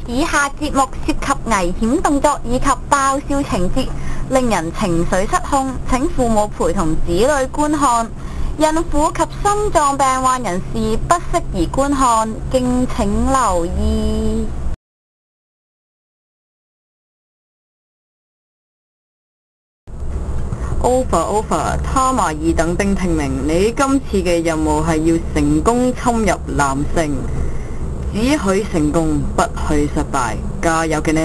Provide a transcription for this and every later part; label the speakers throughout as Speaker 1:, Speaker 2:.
Speaker 1: 以下節目涉及危險動作以及爆笑情節，令人情緒失控，請父母陪同子女觀看。孕婦及心臟病患人士不適宜觀看，敬請留意。Over，他馬爾等兵聽明，你今次嘅任務係要成功侵入南城，只許成功，不許失敗，加油嘅呢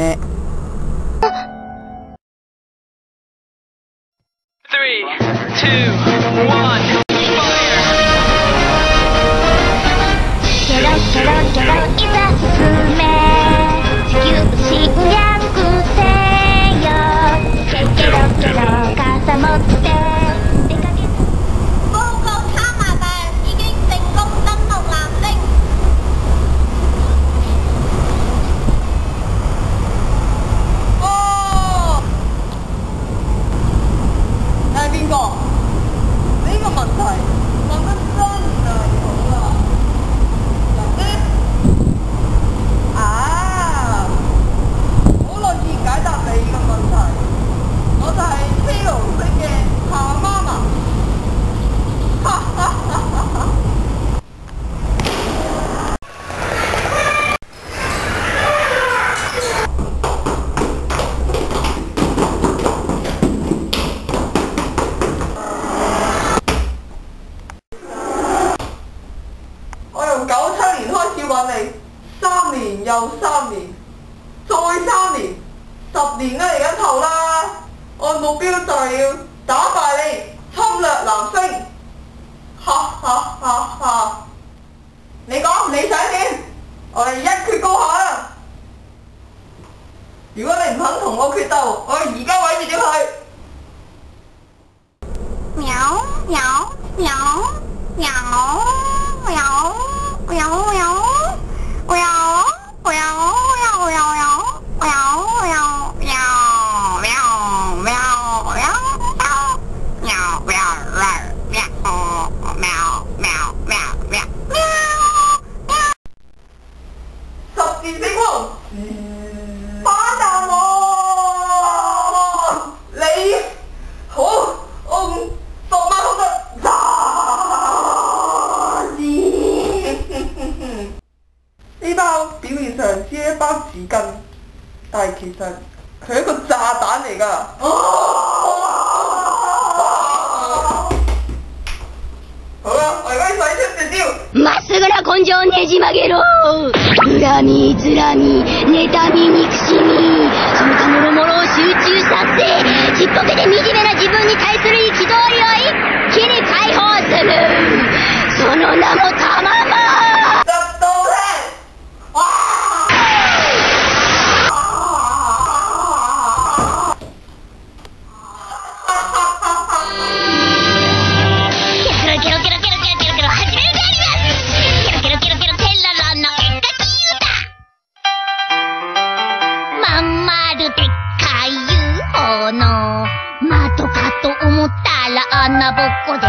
Speaker 2: ！3、2、1。
Speaker 3: ケロケロケロいざ進め地球侵略せよケケロケロ傘持って出かけ
Speaker 4: 報告他馬病已經成功登陸南星。哦，你係邊個？呢個問題問得真係好啊！好樂意解答你嘅問題，我就係披露式嘅夏媽媽，哈哈哈哈哈！我由97年開始揾你，3年又3年，再3年，10年啦，而家頭啦。我目標就係要打敗你，侵略南星。哈哈哈哈！你講你想點？我哋一決高下啦！如果你唔肯同我決鬥，我而家毀滅咗佢。
Speaker 1: 喵喵喵喵喵喵喵。
Speaker 4: 十字星光，反彈我！你好，我唔索馬好得呢包表面上只係一包紙巾，但係其實佢係一個炸彈嚟㗎。好啦，我而家使出絕招。
Speaker 3: まっすぐな根性ねじ曲げろ恨みつらみ妬み憎しみその他もろもろを集中させちっぽけで惨めな自分に対する憤りを一気に解放するその名もたまままんまるでっかい UFO の的かと思ったら穴ぼっこで